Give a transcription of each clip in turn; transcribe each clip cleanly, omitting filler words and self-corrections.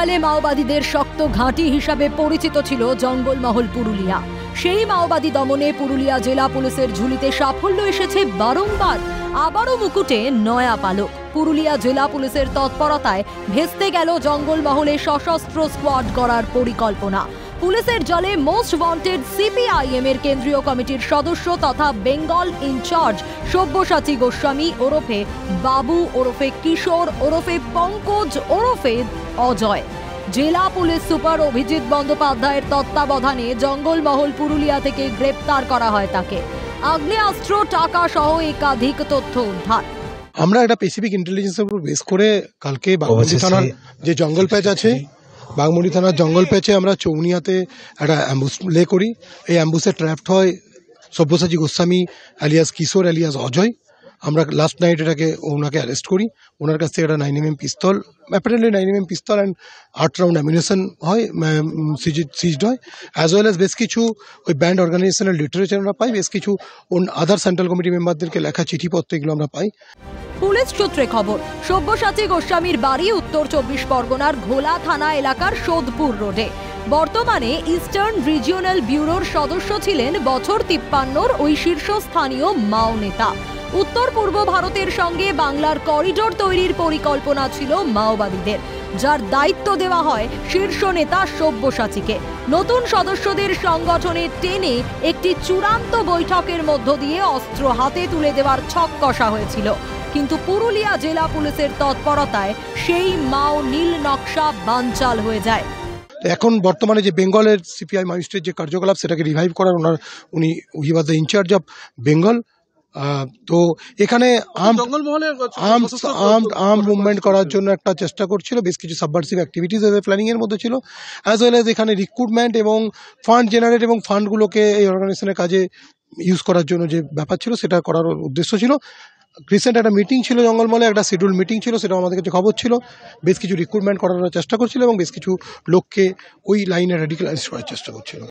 সালে মাওবাদীদের শক্ত ঘাঁটি হিসাবে পরিচিত ছিল জঙ্গলমহল পুরুলিয়া। সেই মাওবাদী দমনে পুরুলিয়া জেলা পুলিশের ঝুলিতে সাফল্য এসেছে বারংবার। আবারও মুকুটে নয়া পালক। পুরুলিয়া জেলা পুলিশের তৎপরতায় ভেস্তে গেল জঙ্গলমহলে সশস্ত্র স্কোয়াড গড়ার পরিকল্পনা। পুলিশের জলে মোস্ট ওয়ান্টেড সিপিআইএম এর কেন্দ্রীয় কমিটির সদস্য তথা বেঙ্গল ইনচার্জ সব্যসাচী গোস্বামী ওরফে বাবু ওরফে কিশোর ওরফে পঙ্কজ ওরফে অজয়। জেলা পুলিশ সুপার অভিজিৎ বন্দ্যোপাধ্যায়ের তত্ত্বাবধানে জঙ্গলমহল পুরুলিয়া থেকে গ্রেপ্তার করা হয় তাকে। আগ্নেয়াস্ত্র, টাকা সহ একাধিক তথ্য উদ্ধার। আমরা একটা স্পেসিফিক ইন্টেলিজেন্সের উপর বেস করে কালকে বাগমুন্ডি থানার যে জঙ্গল প্যাচ আছে, বাগমুন্ডি থানার জঙ্গল প্যাচে আমরা চৌনিয়াতে একটা অ্যাম্বুস লে করি। এই অ্যাম্বুসে ট্র্যাপড হয় সব্যসাচী গোস্বামী অ্যালিয়াস কিশোর অ্যালিয়াস অজয়। আমরা লাস্ট নাইট ওনাকে অ্যারেস্ট করি। ওনার কাছ থেকে একটা 9mm pistol, apparently 9mm pistol and 8 round amination হয়, সিজড হয়, অ্যাজ ওয়েল অ্যাজ বেশ কিছু ওই ব্যান্ড অর্গানাইজেশনের লিটারেচার আমরা পাই, বেশ কিছু আদার সেন্ট্রাল কমিটি মেম্বারদেরকে লেখা চিঠিপত্র এগুলো আমরা পাই। পুলিশ সূত্রে খবর, সব্যসাচী গোস্বামীর বাড়ি উত্তর 24 পরগনার ঘোলা থানা এলাকার সোদপুর রোডে। বর্তমানে ইস্টার্ন রিজিওনাল ব্যুরোর সদস্য ছিলেন বছর 53 ওই শীর্ষস্থানীয় মাও নেতা। উত্তর পূর্ব ভারতের সঙ্গে বাংলার করিডোর তৈরির পরিকল্পনা ছিল মাওবাদীদের, যার দায়িত্ব দেওয়া হয় শীর্ষ নেতা সব্যসাচীকে। নতুন সদস্যদের সংগঠনে টেনে একটি চূড়ান্ত বৈঠকের মধ্য দিয়ে অস্ত্র হাতে তুলে দেওয়ার ছক কষা হয়েছিল। কিন্তু পুরুলিয়া জেলা পুলিশের তৎপরতায় সেই মাও নীল নকশা বানচাল হয়ে যায়। এখন বর্তমানে যে বেঙ্গলের সিপিআই মাজিস্ট্রেট যে কার্যকলাপ সেটাকে রিভাইভ করার উনি was the incharge of Bengal. তো এখানে আর্ম মুভমেন্ট করার জন্য একটা চেষ্টা করছিল, বেশ কিছু সাবভার্সিভ অ্যাক্টিভিটিস এদের প্ল্যানিং এর মধ্যে ছিল, অ্যাজ ওয়েল এজ এখানে রিক্রুটমেন্ট এবং ফান্ড জেনারেট এবং ফান্ডগুলোকে এই অর্গানাইজেশনের কাজে ইউজ করার জন্য যে ব্যাপার ছিল সেটা করার উদ্দেশ্য ছিল। রিসেন্ট একটা মিটিং ছিল জঙ্গলমহলে, একটা শিডিউল মিটিং ছিল, সেটা আমাদের কাছে খবর ছিল। বেশ কিছু রিক্রুটমেন্ট করার চেষ্টা করছিল এবং বেশ কিছু লোককে ওই লাইনে রেডিক্যালাইজ করার চেষ্টা করছিল।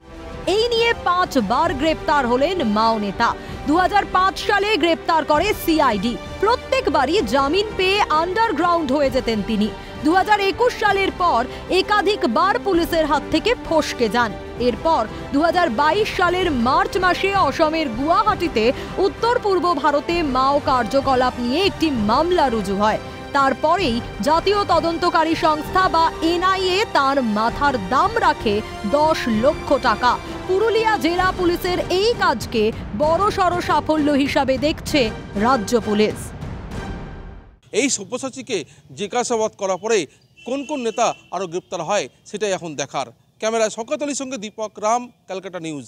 এই নিয়ে 5 বার গ্রেপ্তার হলেন মাও নেতা। 2005 সালে গ্রেপ্তার করে সিআইডি। প্রত্যেকবারই জামিন পেয়ে আন্ডারগ্রাউন্ড হয়ে যেতেন তিনি। 2021 সালের পর একাধিকবার পুলিশের হাত থেকে ফসকে যান। এরপর 2022 সালের মার্চ মাসে অসমের গুয়াহাটিতে উত্তর পূর্ব ভারতে মাও কার্যকলাপ নিয়ে একটি মামলা রুজু হয়। তারপরেই জাতীয় তদন্তকারী সংস্থা বা এনআইএ তার মাথার দাম রাখে 10 লক্ষ টাকা। পুরুলিয়া জেলা পুলিশের এই কাজকে বড়সড় সাফল্য হিসাবে দেখছে রাজ্য পুলিশ। এই সব্যসাচীকে জিজ্ঞাসাবাদ করার পরে কোন কোন নেতা আরও গ্রেপ্তার হয় সেটাই এখন দেখার। ক্যামেরায় শওকত আলীর সঙ্গে দীপক রাম, ক্যালকাটা নিউজ।